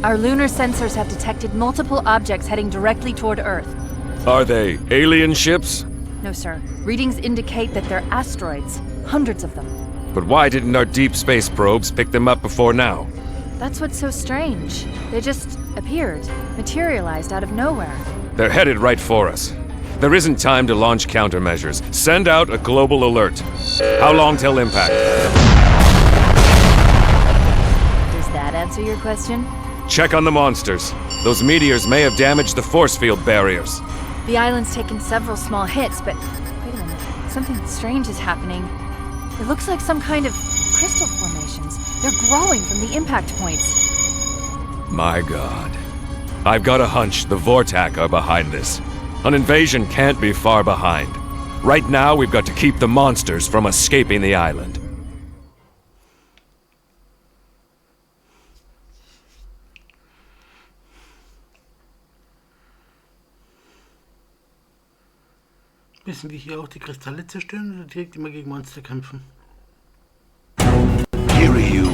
Our lunar sensors have detected multiple objects heading directly toward Earth. Are they alien ships? No, sir. Readings indicate that they're asteroids. Hundreds of them. But why didn't our deep space probes pick them up before now? That's what's so strange. They just appeared, materialized out of nowhere. They're headed right for us. There isn't time to launch countermeasures. Send out a global alert. How long till impact? Does that answer your question? Check on the monsters. Those meteors may have damaged the force field barriers. The island's taken several small hits, but wait a minute. Something strange is happening. It looks like some kind of crystal formations. They're growing from the impact points. My god. I've got a hunch the Vortak are behind this. An invasion can't be far behind. Right now, we've got to keep the monsters from escaping the island. Müssen wir hier auch die Kristalle zerstören oder direkt immer gegen Monster kämpfen? Kiryu.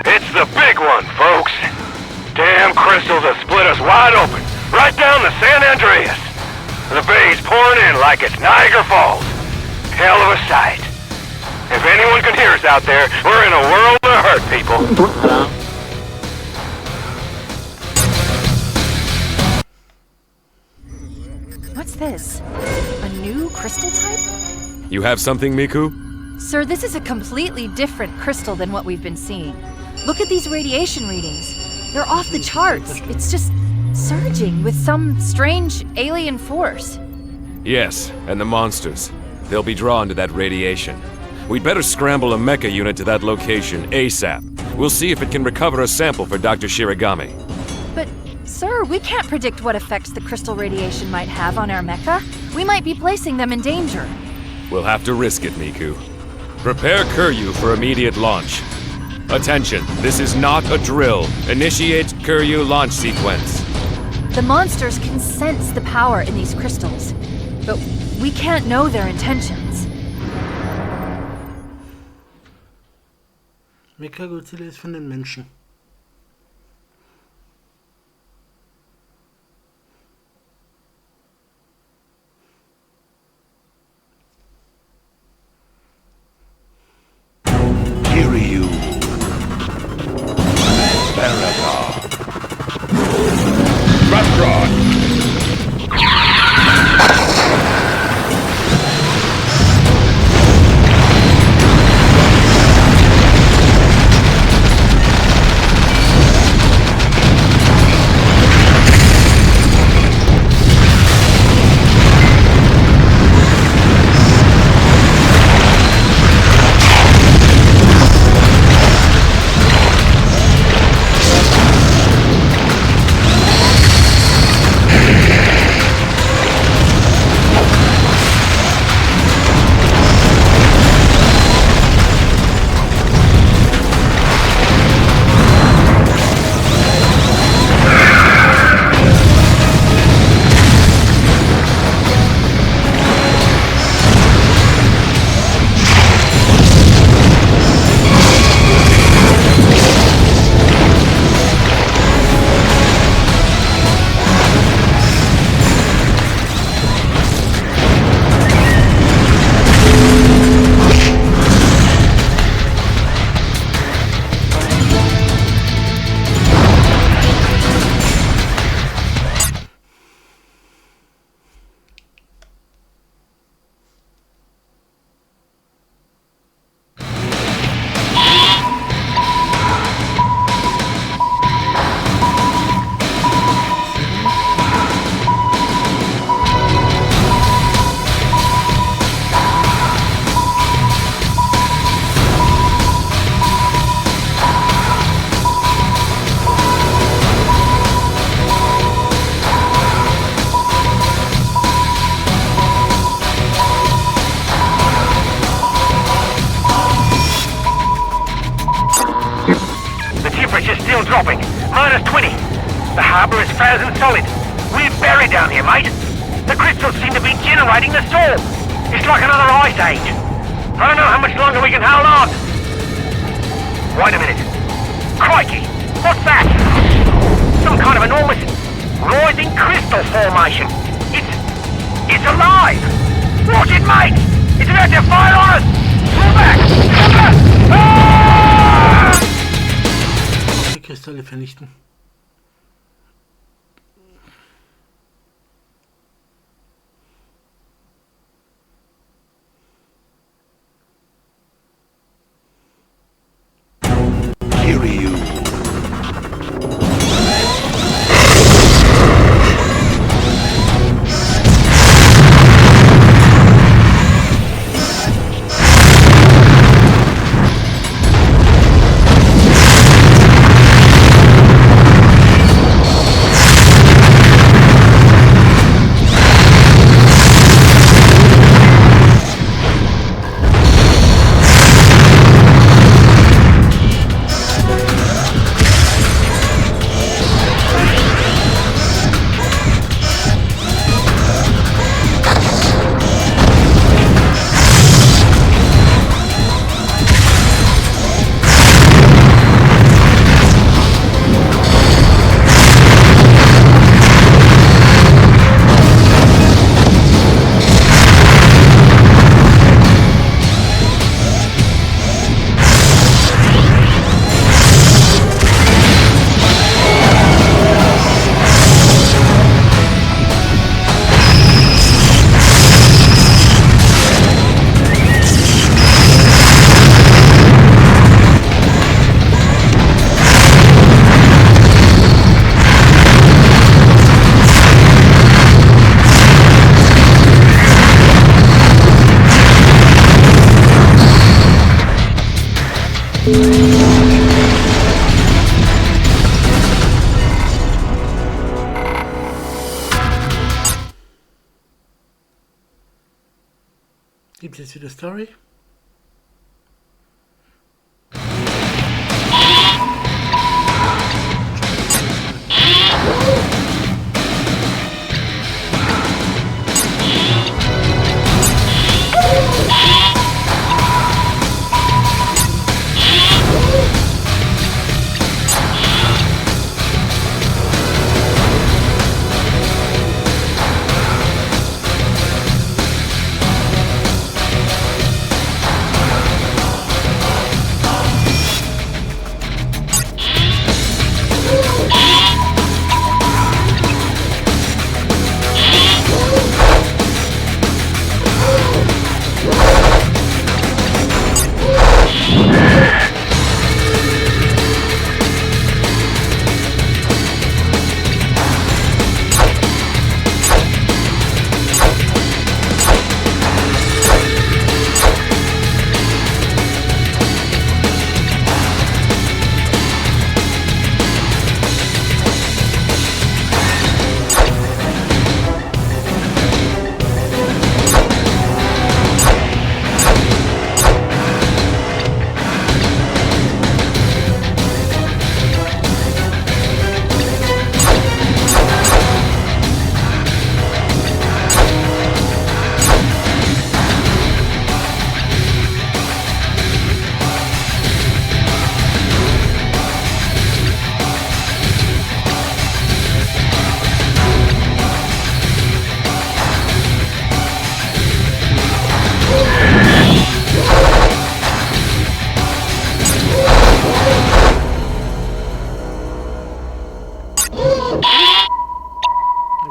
It's the big one, folks. Damn crystals have split us wide open, right down the San Andreas. The bay's pouring in like it's Niagara Falls. Hell of a sight. If anyone can hear us out there, we're in a world of hurt, people. What's this? A new crystal type? You have something, Miku? Sir, this is a completely different crystal than what we've been seeing. Look at these radiation readings. They're off the charts. It's just surging with some strange alien force. Yes, and the monsters. They'll be drawn to that radiation. We'd better scramble a mecha unit to that location ASAP. We'll see if it can recover a sample for Dr. Shiragami. But, sir, we can't predict what effects the crystal radiation might have on our mecha. We might be placing them in danger. We'll have to risk it, Miku. Prepare Kiryu for immediate launch. Attention, this is not a drill. Initiate Kiryu launch sequence. The monsters can sense the power in these crystals, but we can't know their intentions. Godzilla ist von den Menschen. dropping. -20. The harbour is frozen solid. We're buried down here, mate. The crystals seem to be generating the storm. It's like another ice age. I don't know how much longer we can hold on. Wait a minute. Crikey! What's that? Some kind of enormous rising crystal formation. It's alive! Watch it, mate! It's about to fire on us! Pull back! Ah! Die Kristalle vernichten. Gibt es jetzt wieder Story?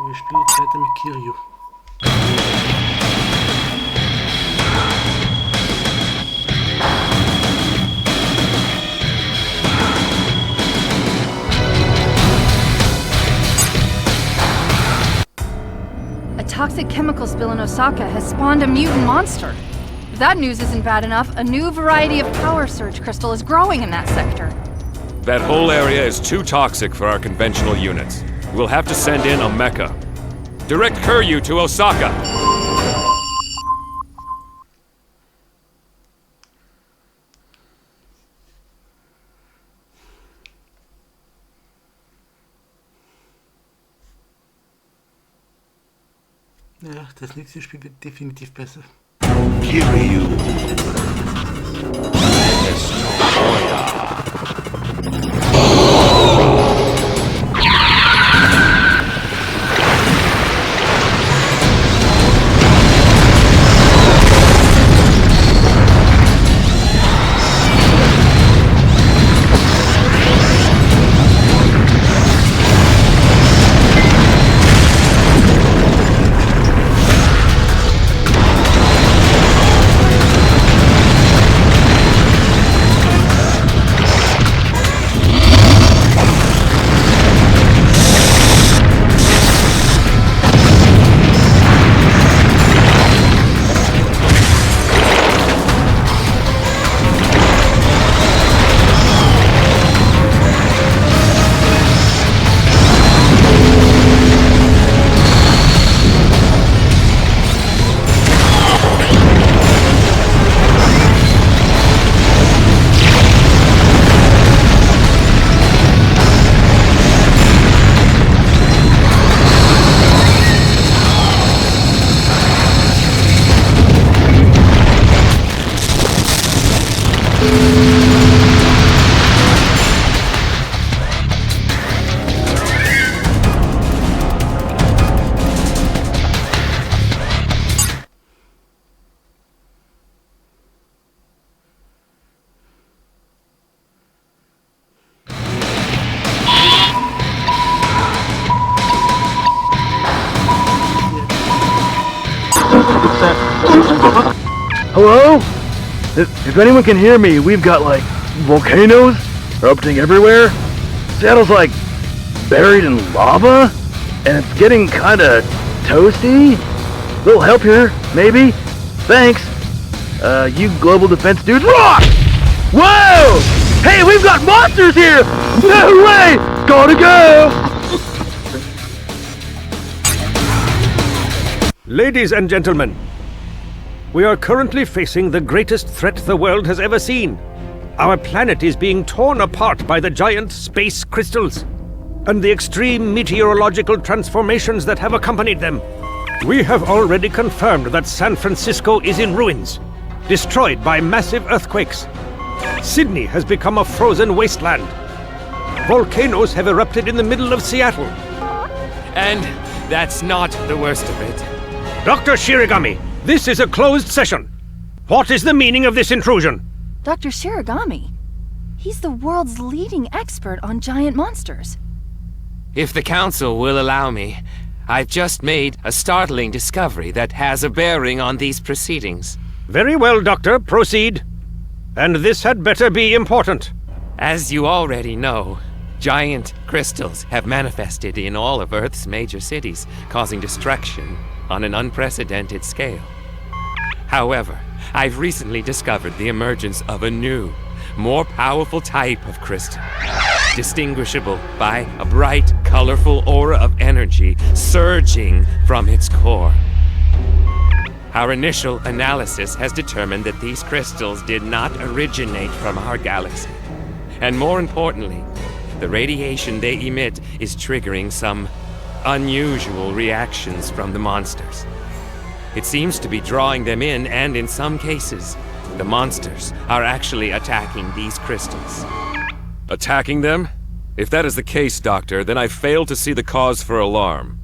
Wir spielen jetzt weiter mit Kiryu. A toxic chemical spill in Osaka has spawned a mutant monster. If that news isn't bad enough, a new variety of power surge crystal is growing in that sector. That whole area is too toxic for our conventional units. We'll have to send in a mecha. Direct Kiryu to Osaka! Ja, das nächste Spiel wird definitiv besser. Kiryu. Destroyer. Hello? If anyone can hear me, we've got like volcanoes erupting everywhere. Seattle's like buried in lava, and it's getting kinda toasty. Little help here, maybe? Thanks. You global defense dudes rock! Whoa! Hey, we've got monsters here! No way! Gotta go! Ladies and gentlemen, we are currently facing the greatest threat the world has ever seen. Our planet is being torn apart by the giant space crystals and the extreme meteorological transformations that have accompanied them. We have already confirmed that San Francisco is in ruins, destroyed by massive earthquakes. Sydney has become a frozen wasteland. Volcanoes have erupted in the middle of Seattle. And that's not the worst of it. Dr. Shirigami, this is a closed session. What is the meaning of this intrusion? Dr. Shirigami. He's the world's leading expert on giant monsters. If the Council will allow me, I've just made a startling discovery that has a bearing on these proceedings. Very well, Doctor, proceed. And this had better be important. As you already know, giant crystals have manifested in all of Earth's major cities, causing destruction on an unprecedented scale. However, I've recently discovered the emergence of a new, more powerful type of crystal, distinguishable by a bright, colorful aura of energy surging from its core. Our initial analysis has determined that these crystals did not originate from our galaxy. And more importantly, the radiation they emit is triggering some unusual reactions from the monsters. It seems to be drawing them in, and in some cases, the monsters are actually attacking these crystals. Attacking them? If that is the case, Doctor, then I fail to see the cause for alarm.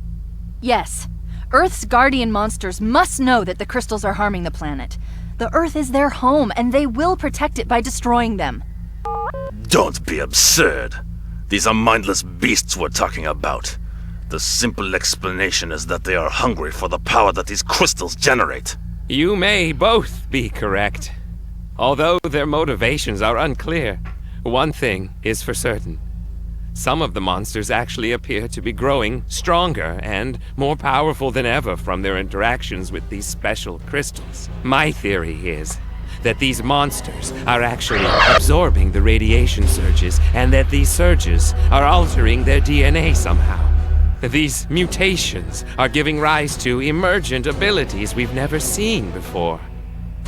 Yes. Earth's guardian monsters must know that the crystals are harming the planet. The Earth is their home, and they will protect it by destroying them. Don't be absurd. These are mindless beasts we're talking about. The simple explanation is that they are hungry for the power that these crystals generate. You may both be correct. Although their motivations are unclear, one thing is for certain. Some of the monsters actually appear to be growing stronger and more powerful than ever from their interactions with these special crystals. My theory is that these monsters are actually absorbing the radiation surges, and that these surges are altering their DNA somehow. These mutations are giving rise to emergent abilities we've never seen before.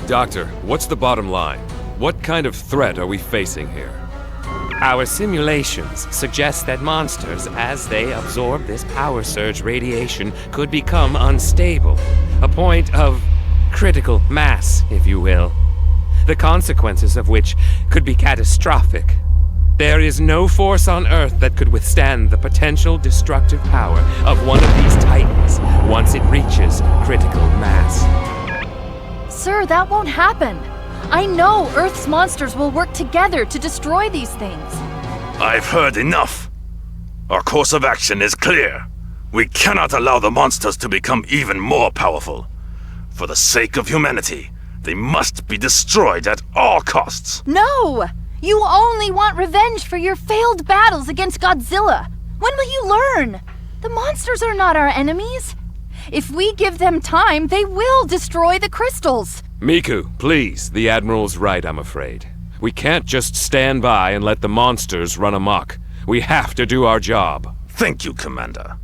Doctor, what's the bottom line? What kind of threat are we facing here? Our simulations suggest that monsters, as they absorb this power surge radiation, could become unstable. A point of critical mass, if you will. The consequences of which could be catastrophic. There is no force on Earth that could withstand the potential destructive power of one of these titans once it reaches critical mass. Sir, that won't happen. I know Earth's monsters will work together to destroy these things. I've heard enough. Our course of action is clear. We cannot allow the monsters to become even more powerful. For the sake of humanity, they must be destroyed at all costs. No! You only want revenge for your failed battles against Godzilla. When will you learn? The monsters are not our enemies. If we give them time, they will destroy the crystals. Miku, please. The Admiral's right, I'm afraid. We can't just stand by and let the monsters run amok. We have to do our job. Thank you, Commander.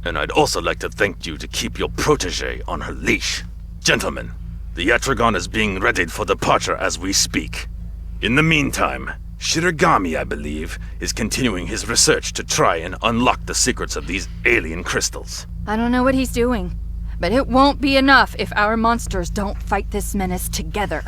And I'd also like to thank you to keep your protege on her leash. Gentlemen, the Yatragon is being readied for departure as we speak. In the meantime, Shirogami, I believe, is continuing his research to try and unlock the secrets of these alien crystals. I don't know what he's doing, but it won't be enough if our monsters don't fight this menace together.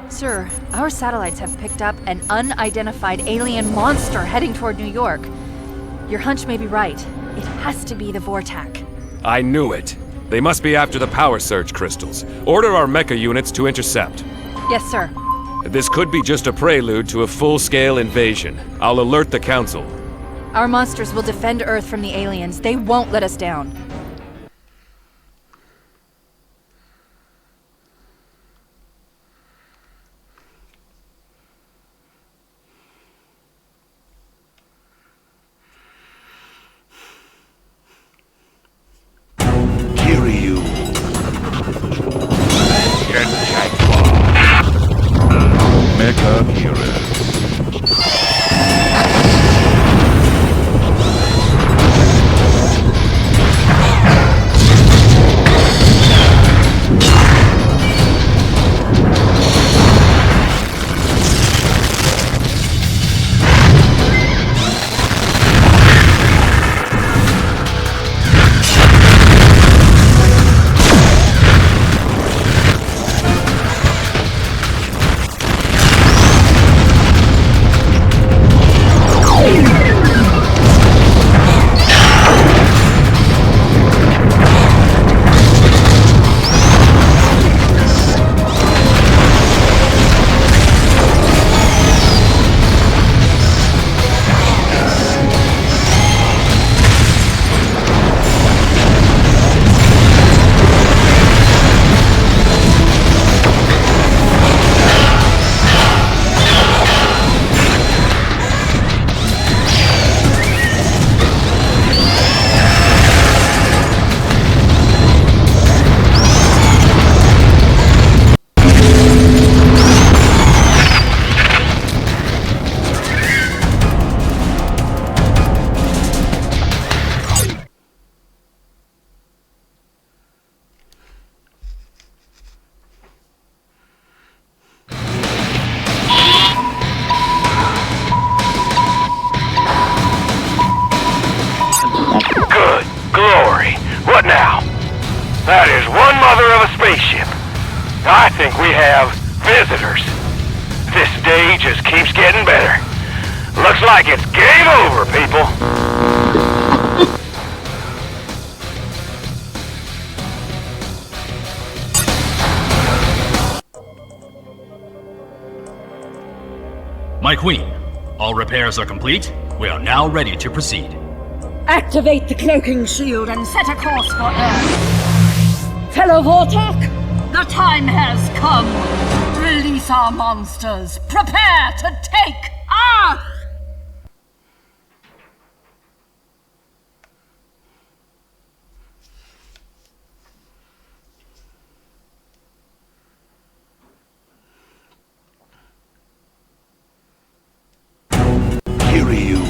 Sir, our satellites have picked up an unidentified alien monster heading toward New York. Your hunch may be right. It has to be the Vortac. I knew it. They must be after the power surge crystals. Order our mecha units to intercept. Yes, sir. This could be just a prelude to a full-scale invasion. I'll alert the Council. Our monsters will defend Earth from the aliens. They won't let us down. of heroes. Good glory. What now? That is one mother of a spaceship. I think we have visitors. This day just keeps getting better. Looks like it's game over, people. My queen, all repairs are complete. We are now ready to proceed. Activate the cloaking shield and set a course for Earth. Fellow Vortok, the time has come. Release our monsters. Prepare to take Earth! Kiryu.